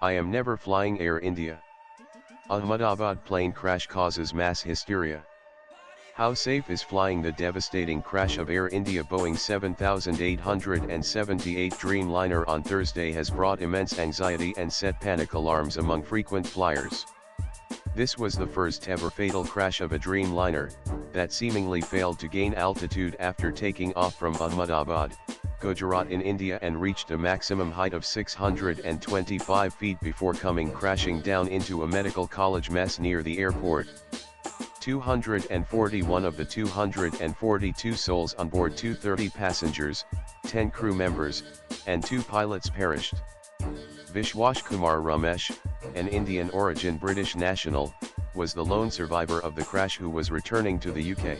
I am never flying Air India. Ahmedabad plane crash causes mass hysteria. How safe is flying? The devastating crash of Air India Boeing 7878 Dreamliner on Thursday has brought immense anxiety and set panic alarms among frequent flyers. This was the first ever fatal crash of a Dreamliner, that seemingly failed to gain altitude after taking off from Ahmedabad, Gujarat in India and reached a maximum height of 625 feet before coming crashing down into a medical college mess near the airport. 241 of the 242 souls on board, 230 passengers, 10 crew members, and 2 pilots perished. Vishwash Kumar Ramesh, an Indian origin British national, was the lone survivor of the crash who was returning to the UK.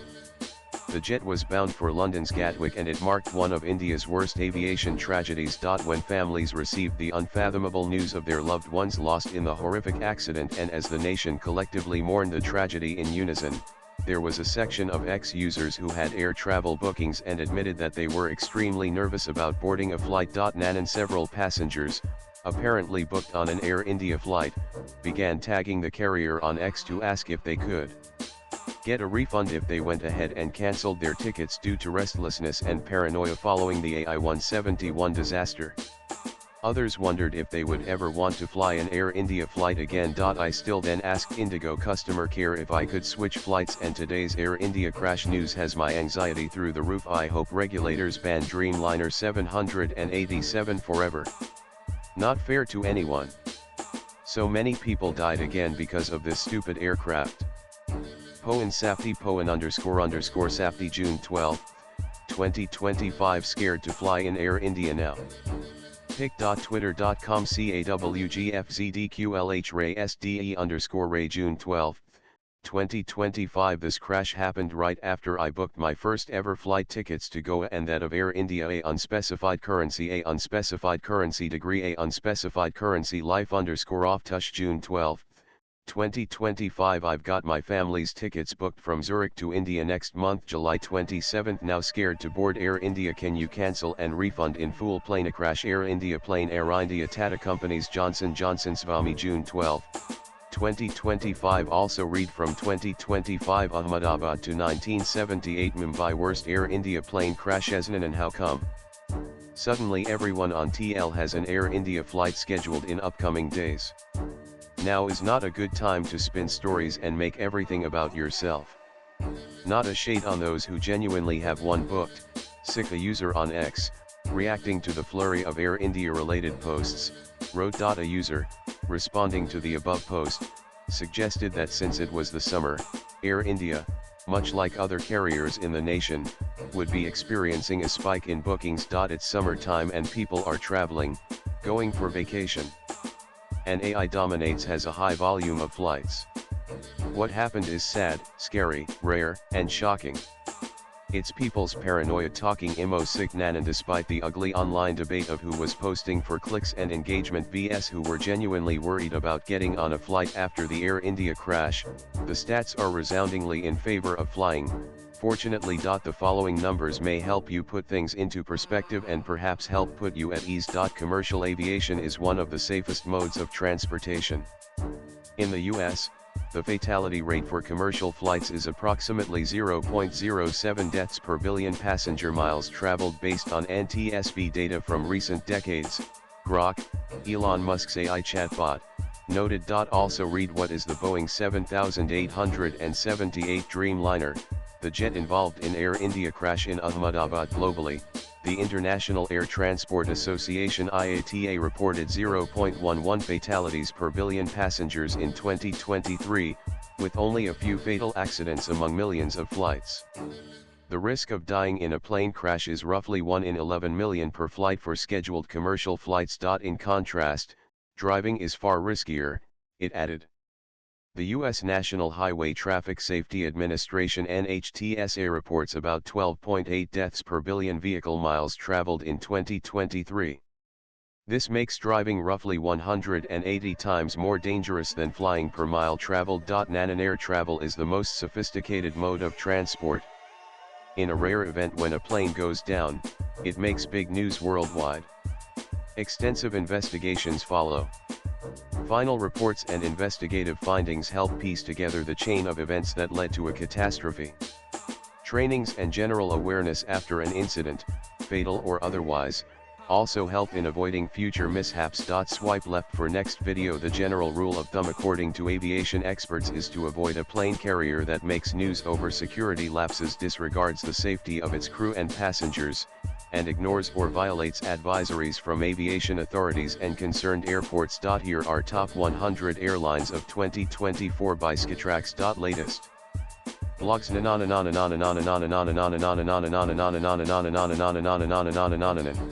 The jet was bound for London's Gatwick and it marked one of India's worst aviation tragedies. When families received the unfathomable news of their loved ones lost in the horrific accident and as the nation collectively mourned the tragedy in unison, there was a section of ex-users who had air travel bookings and admitted that they were extremely nervous about boarding a flight. Nan and several passengers, apparently booked on an Air India flight, began tagging the carrier on X to ask if they could get a refund if they went ahead and cancelled their tickets due to restlessness and paranoia following the AI-171 disaster. Others wondered if they would ever want to fly an Air India flight again. I still then asked Indigo customer care if I could switch flights, and today's Air India crash news has my anxiety through the roof. I hope regulators ban Dreamliner 787 forever. Not fair to anyone. So many people died again because of this stupid aircraft. Poen Safti Poen __ Safti June 12, 2025 Scared to fly in Air India now. pic.twitter.com CAWGFZDQLH Ray June 12, 2025 This crash happened right after I booked my first ever flight tickets to Goa and that of Air India. A unspecified currency degree A unspecified currency life _off touch June 12, 2025 I've got my family's tickets booked from Zurich to India next month July 27. Now scared to board Air India. Can you cancel and refund in full? Plane crash Air India plane Air India Tata Companies Johnson Johnson Swami June 12, 2025 Also read from 2025 Ahmedabad to 1978 Mumbai worst Air India plane crash Esnan and how come? Suddenly everyone on TL has an Air India flight scheduled in upcoming days. Now is not a good time to spin stories and make everything about yourself. Not a shade on those who genuinely have one booked. Sick a user on X, reacting to the flurry of Air India related posts, wrote. A user, responding to the above post, suggested that since it was the summer, Air India, much like other carriers in the nation, would be experiencing a spike in bookings. It's summertime and people are traveling, going for vacation. And AI dominates has a high volume of flights. What happened is sad, scary, rare, and shocking. It's people's paranoia talking imo sick nan, and despite the ugly online debate of who was posting for clicks and engagement vs who were genuinely worried about getting on a flight after the Air India crash, the stats are resoundingly in favor of flying. Fortunately, the following numbers may help you put things into perspective and perhaps help put you at ease. Commercial aviation is one of the safest modes of transportation. In the US, the fatality rate for commercial flights is approximately 0.07 deaths per billion passenger miles traveled based on NTSB data from recent decades, Grok, Elon Musk's AI chatbot, noted. Also read what is the Boeing 7878 Dreamliner, the jet involved in Air India crash in Ahmedabad. Globally, the International Air Transport Association IATA reported 0.11 fatalities per billion passengers in 2023, with only a few fatal accidents among millions of flights. The risk of dying in a plane crash is roughly 1 in 11 million per flight for scheduled commercial flights. In contrast, driving is far riskier, it added. The U.S. National Highway Traffic Safety Administration NHTSA reports about 12.8 deaths per billion vehicle miles traveled in 2023. This makes driving roughly 180 times more dangerous than flying per mile traveled. Air travel is the most sophisticated mode of transport. In a rare event when a plane goes down, it makes big news worldwide. Extensive investigations follow. Final reports and investigative findings help piece together the chain of events that led to a catastrophe. Trainings and general awareness after an incident, fatal or otherwise, also help in avoiding future mishaps. Swipe left for next video. The general rule of thumb according to aviation experts is to avoid a plane carrier that makes news over security lapses, disregards the safety of its crew and passengers, and ignores or violates advisories from aviation authorities and concerned airports. Here are top 100 airlines of 2024 by Skytrax. Latest blogs.